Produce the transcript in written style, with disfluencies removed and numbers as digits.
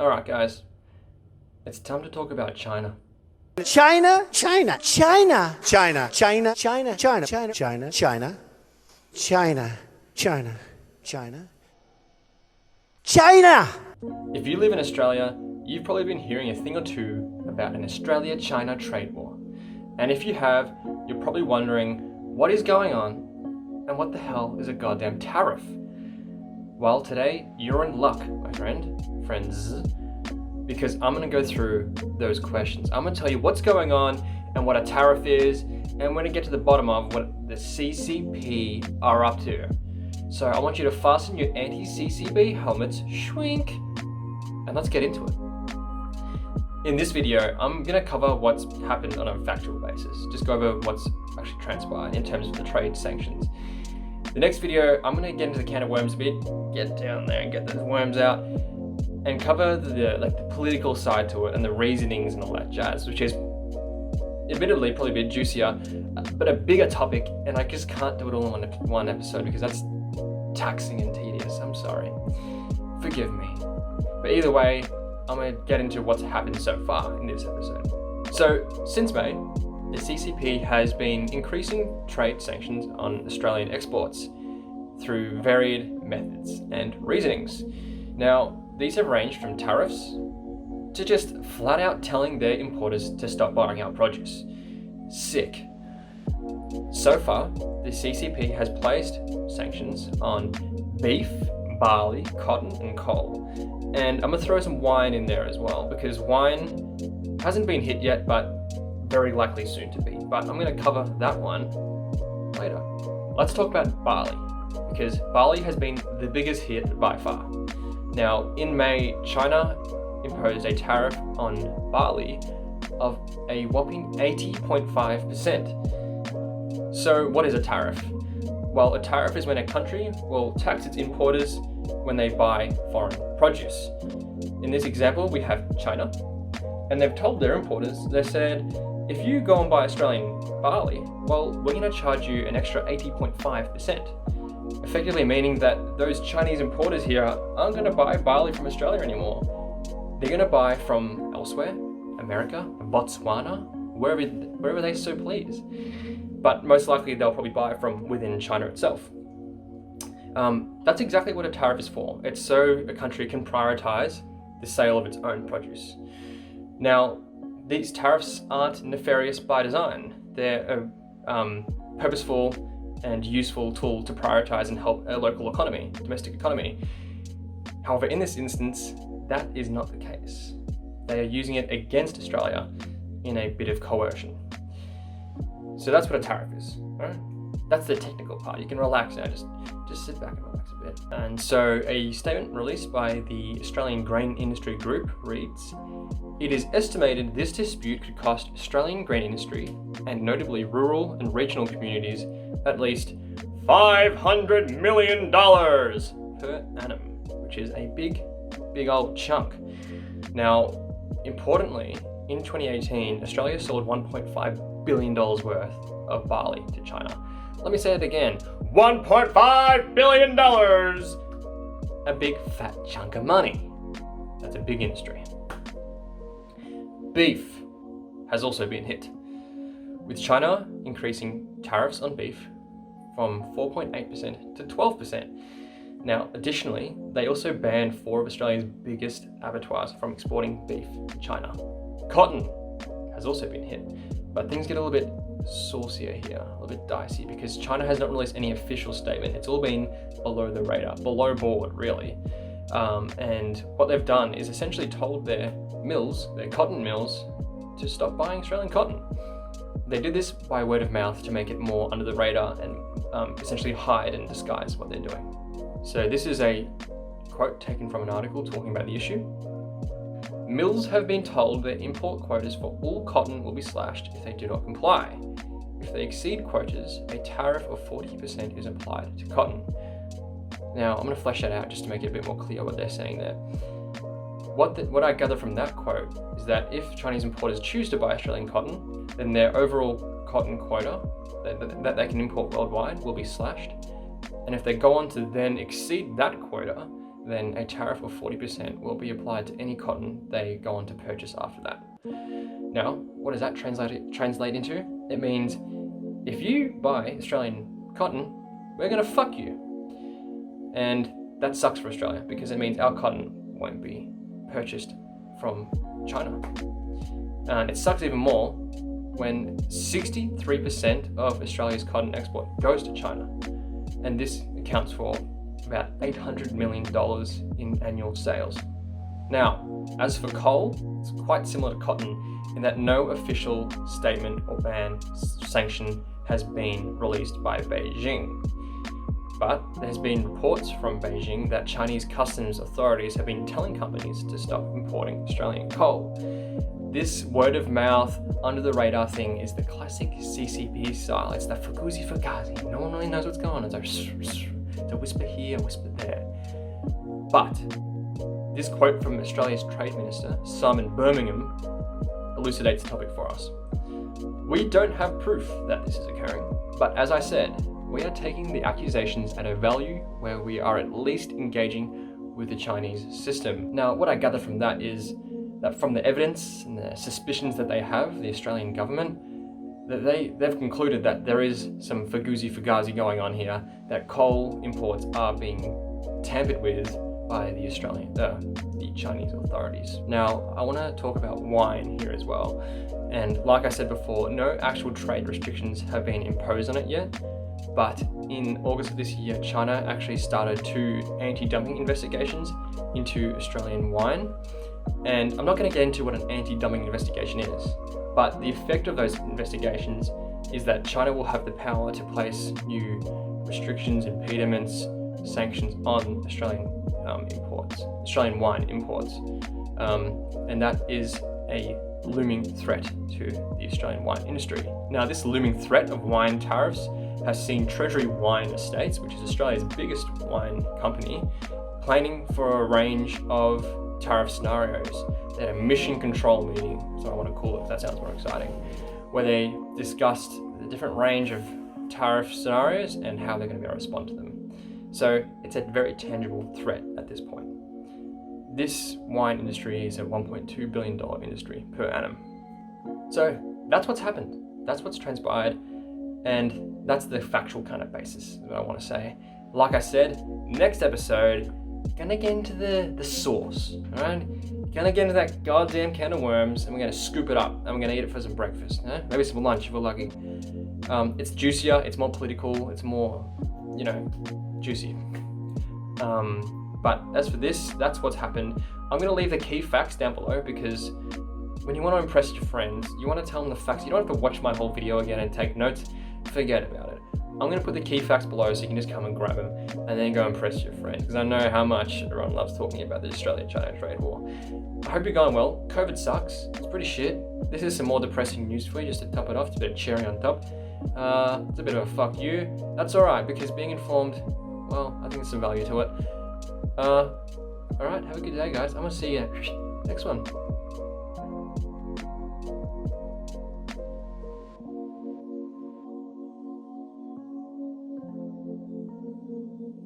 Alright guys, it's time to talk about China. China, China, China, China, China, China, China, China, China, China, China, China, China, China. If you live in Australia, you've probably been hearing a thing or two about an Australia-China trade war. And if you have, you're probably wondering what is going on and what the hell is a goddamn tariff? Well, today you're in luck, my friends, because I'm going to go through those questions. I'm going to tell you what's going on and what a tariff is, and we're going to get to the bottom of what the CCP are up to. So I want you to fasten your anti-CCP helmets, schwink, and let's get into it. In this video, I'm going to cover what's happened on a factual basis, just go over what's actually transpired in terms of the trade sanctions. The next video, I'm going to get into the can of worms a bit, get down there and get those worms out, and cover the political side to it and the reasonings and all that jazz, which is admittedly probably a bit juicier, but a bigger topic, and I just can't do it all in one episode because that's taxing and tedious. I'm sorry. Forgive me. But either way, I'm going to get into what's happened so far in this episode. So, since May, the CCP has been increasing trade sanctions on Australian exports through varied methods and reasonings. Now, these have ranged from tariffs to just flat out telling their importers to stop buying our produce. Sick. So far, the CCP has placed sanctions on beef, barley, cotton, and coal. And I'm going to throw some wine in there as well, because wine hasn't been hit yet, but very likely soon to be. But I'm going to cover that one later. Let's talk about barley, because barley has been the biggest hit by far. Now, in May, China imposed a tariff on barley of a whopping 80.5%. So what is a tariff? Well, a tariff is when a country will tax its importers when they buy foreign produce. In this example, we have China, and they've told their importers, they said, if you go and buy Australian barley, well, we're going to charge you an extra 80.5%. Effectively meaning that those Chinese importers here aren't going to buy barley from Australia anymore. They're going to buy from elsewhere, America, Botswana, wherever they so please. But most likely they'll probably buy from within China itself. That's exactly what a tariff is for. It's so a country can prioritize the sale of its own produce. Now, these tariffs aren't nefarious by design. They're a purposeful and useful tool to prioritize and help a local economy, domestic economy. However, in this instance, that is not the case. They are using it against Australia in a bit of coercion. So that's what a tariff is, right? That's the technical part. You can relax now, just sit back and relax a bit. And so a statement released by the Australian Grain Industry Group reads, "It is estimated this dispute could cost Australian grain industry, and notably rural and regional communities, at least $500 million per annum," which is a big old chunk. Now, importantly, in 2018, Australia sold $1.5 billion worth of barley to China. Let me say it again, $1.5 billion! A big fat chunk of money. That's a big industry. Beef has also been hit, with China increasing tariffs on beef from 4.8% to 12%. Now, additionally, they also banned 4 of Australia's biggest abattoirs from exporting beef to China. Cotton has also been hit, but things get a little bit saucier here, a little bit dicey, because China has not released any official statement. It's all been below the radar, below board, really. And what they've done is essentially told their mills, their cotton mills, to stop buying Australian cotton. They did this by word of mouth to make it more under the radar and essentially hide and disguise what they're doing. So this is a quote taken from an article talking about the issue. "Mills have been told their import quotas for all cotton will be slashed if they do not comply. If they exceed quotas, a tariff of 40% is applied to cotton." Now, I'm going to flesh that out just to make it a bit more clear what they're saying there. What I gather from that quote is that if Chinese importers choose to buy Australian cotton, then their overall cotton quota that they can import worldwide will be slashed. And if they go on to then exceed that quota, then a tariff of 40% will be applied to any cotton they go on to purchase after that. Now, what does that translate into? It means if you buy Australian cotton, we're gonna fuck you. And that sucks for Australia because it means our cotton won't be purchased from China. And it sucks even more when 63% of Australia's cotton export goes to China. And this accounts for about $800 million in annual sales. Now, as for coal, it's quite similar to cotton in that no official statement or ban sanction has been released by Beijing. But there's been reports from Beijing that Chinese customs authorities have been telling companies to stop importing Australian coal. This word of mouth, under the radar thing is the classic CCP style. It's that fugazi fugazi. No one really knows what's going on. It's a whisper here, a whisper there. But this quote from Australia's Trade Minister, Simon Birmingham, elucidates the topic for us. We don't have proof that this is occurring, but as I said, we are taking the accusations at a value where we are at least engaging with the Chinese system. Now, what I gather from that is that from the evidence and the suspicions that they have, the Australian government, that they've concluded that there is some fugazi going on here, that coal imports are being tampered with by the Chinese authorities. Now, I want to talk about wine here as well. And like I said before, no actual trade restrictions have been imposed on it yet. But in August of this year, China actually started 2 anti-dumping investigations into Australian wine. And I'm not going to get into what an anti-dumping investigation is, but the effect of those investigations is that China will have the power to place new restrictions, impediments, sanctions on Australian Australian wine imports. And that is a looming threat to the Australian wine industry. Now, this looming threat of wine tariffs has seen Treasury Wine Estates, which is Australia's biggest wine company, planning for a range of tariff scenarios. They had a mission control meeting, so I want to call it, that sounds more exciting, where they discussed the different range of tariff scenarios and how they're going to be able to respond to them. So it's a very tangible threat at this point. This wine industry is a $1.2 billion industry per annum. So that's what's happened. That's what's transpired. And that's the factual kind of basis that I want to say. Like I said, next episode, gonna get into the sauce, alright? Gonna get into that goddamn can of worms and we're gonna scoop it up and we're gonna eat it for some breakfast, maybe some lunch if we're lucky. It's juicier, it's more political, it's more, juicy. But as for this, that's what's happened. I'm gonna leave the key facts down below because when you want to impress your friends, you want to tell them the facts. You don't have to watch my whole video again and take notes. Forget about it. I'm going to put the key facts below so you can just come and grab them and then go impress your friends, because I know how much everyone loves talking about the Australia-China trade war. I hope you're going well. COVID sucks. It's pretty shit. This is some more depressing news for you just to top it off. It's a bit of cherry on top. It's a bit of a fuck you. That's alright, because being informed, well, I think there's some value to it. Alright, have a good day, guys. I'm going to see you next one.